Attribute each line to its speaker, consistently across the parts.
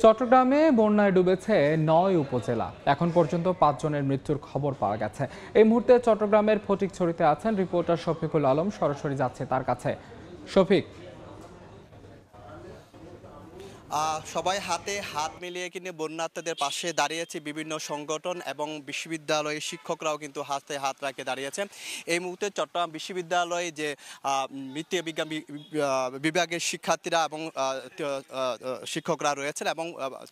Speaker 1: চট্টগ্রামে বন্যায় ডুবেছে ৯ উপজেলা। এখন পর্যন্ত ৫ জনের মৃত্যুর খবর পাওয়া গেছে। এই মুহূর্তে চট্টগ্রামের ফটিকছড়িতে আছেন রিপোর্টার শফিকুল আলম। সরাসরি যাচ্ছে তার কাছে। শফিক,
Speaker 2: সবাই হাতে হাত মিলিয়ে কিন্তু বন্যার্থীদের পাশে দাঁড়িয়েছে বিভিন্ন সংগঠন এবং বিশ্ববিদ্যালয়ের শিক্ষকরাও কিন্তু হাতে হাত রাখে দাঁড়িয়েছে। এই মুহূর্তে চট্টগ্রাম বিশ্ববিদ্যালয়ে যে মৃত্তিকা বিজ্ঞান বিভাগের শিক্ষার্থীরা এবং শিক্ষকরা রয়েছেন এবং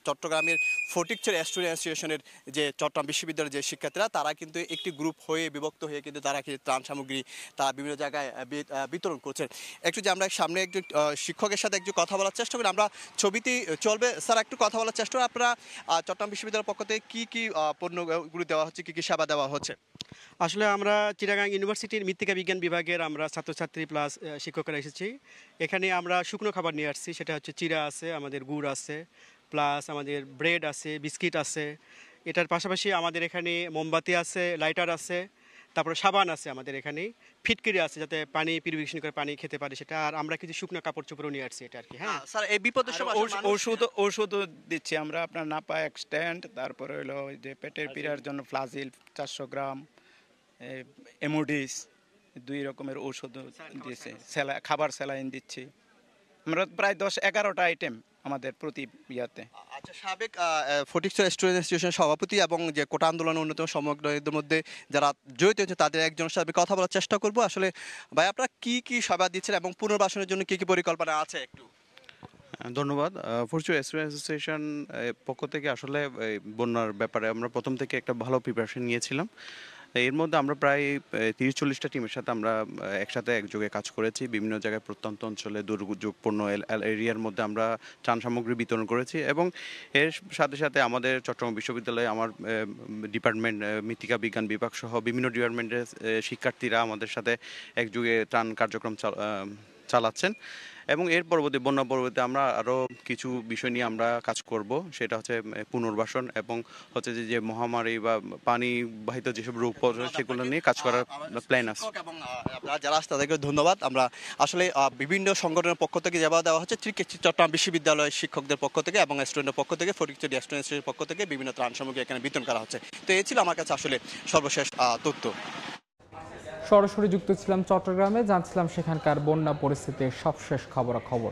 Speaker 2: চট্টগ্রামের ফটিকছড়ি স্টুডেন্ট অ্যাসোসিয়েশনের যে চট্টগ্রাম বিশ্ববিদ্যালয়ের যে শিক্ষার্থীরা তারা কিন্তু একটি গ্রুপ হয়ে বিভক্ত হয়ে কিন্তু তারা ত্রাণ সামগ্রী তারা বিভিন্ন জায়গায় বিতরণ করছেন। একটু যে আমরা সামনে একজন শিক্ষকের সাথে একটু কথা বলার চেষ্টা করি, আমরা ছবিতে চলবে স্যার, একটু কথা বলার চেষ্টা করি। আপনারা চট্টগ্রাম বিশ্ববিদ্যালয়ের পক্ষ থেকে কি পণ্যগুলি দেওয়া হচ্ছে, কি সেবা দেওয়া হচ্ছে?
Speaker 3: আসলে আমরা চিটাগাং ইউনিভার্সিটির মৃত্তিকা বিজ্ঞান বিভাগের আমরা ছাত্রছাত্রী প্লাস শিক্ষকরা এসেছি। এখানে আমরা শুকনো খাবার নিয়ে আসছি, সেটা হচ্ছে চিড়া আছে, আমাদের গুড় আছে, প্লাস আমাদের ব্রেড আছে, বিস্কিট আছে। এটার পাশাপাশি আমাদের এখানে মোমবাতি আছে, লাইটার আছে, তারপরে সাবান আছে, আমাদের এখানে ফিটকিরি আছে যাতে পানি পিউরিফিকেশন করে পানি খেতে পারে সেটা। আর আমরা কিছু শুকনো কাপড় চোপড়ও নিয়ে আসছি এটা আর কি। হ্যাঁ
Speaker 2: স্যার, এই বিপদের সময়
Speaker 4: ঔষধও দিচ্ছি আমরা, আপনার নাপা এক্সট্যান্ট, তারপরে হলো যে পেটের পীড়ার জন্য ফ্লাজিল 400 গ্রাম, এমোডিস 2 রকমের ঔষধ দিয়েছে, খাবার স্যালাইন দিচ্ছি আমরা প্রায় 10-11টা আইটেম আমাদের প্রতি ইয়াতে।
Speaker 2: আচ্ছা, সাবেক ফটিকছড়ি স্টুডেন্ট অ্যাসোসিয়েশনের সভাপতি এবং যে কোটা আন্দোলনের অন্যতম সমন্বয়কদের মধ্যে যারা জড়িত হয়েছে তাদের একজনের সাথে কথা বলার চেষ্টা করব। আসলে ভাই, আপনারা কি সেবা দিচ্ছেন এবং পুনর্বাসনের জন্য কি পরিকল্পনা আছে একটু?
Speaker 5: ধন্যবাদ। ফটিকছড়ি স্টুডেন্ট অ্যাসোসিয়েশন পক্ষ থেকে আসলে বন্যার ব্যাপারে আমরা প্রথম থেকে একটা ভালো প্রিপারেশন নিয়েছিলাম। এর মধ্যে আমরা প্রায় 30-40টা টিমের সাথে আমরা একসাথে একযোগে কাজ করেছি। বিভিন্ন জায়গায় প্রত্যন্ত অঞ্চলে দুর্যোগপূর্ণ এরিয়ার মধ্যে আমরা ত্রাণ সামগ্রী বিতরণ করেছি এবং এর সাথে সাথে আমাদের চট্টগ্রাম বিশ্ববিদ্যালয়ে আমার ডিপার্টমেন্ট মৃত্তিকা বিজ্ঞান বিভাগ সহ বিভিন্ন ডিপার্টমেন্টের শিক্ষার্থীরা আমাদের সাথে একযোগে ত্রাণ কার্যক্রম চালাচ্ছেন এবং এর বন্যা পরবর্তী আমরা আরও কিছু বিষয় নিয়ে আমরা কাজ করব। সেটা হচ্ছে পুনর্বাসন এবং হচ্ছে যে মহামারী বা পানিবাহিত যেসব রোগ সেগুলো নিয়ে কাজ করার প্ল্যান আছে।
Speaker 2: এবং যারা আসছে তাদেরকে ধন্যবাদ। আমরা আসলে বিভিন্ন সংগঠনের পক্ষ থেকে সেবা দেওয়া হচ্ছে, চট্টগ্রাম বিশ্ববিদ্যালয়ের শিক্ষকদের পক্ষ থেকে এবং স্টুডেন্টের পক্ষ থেকে, ফটিকছড়ি স্টুডেন্টের পক্ষ থেকে বিভিন্ন ত্রাণ সামগ্রী এখানে বিতরণ করা হচ্ছে। তো এই ছিল আমার কাছে আসলে সর্বশেষ তথ্য।
Speaker 1: সরাসরি যুক্ত ছিলাম চট্টগ্রামে, জানছিলাম সেখানকার বন্যা পরিস্থিতির সবশেষ খবরাখবর।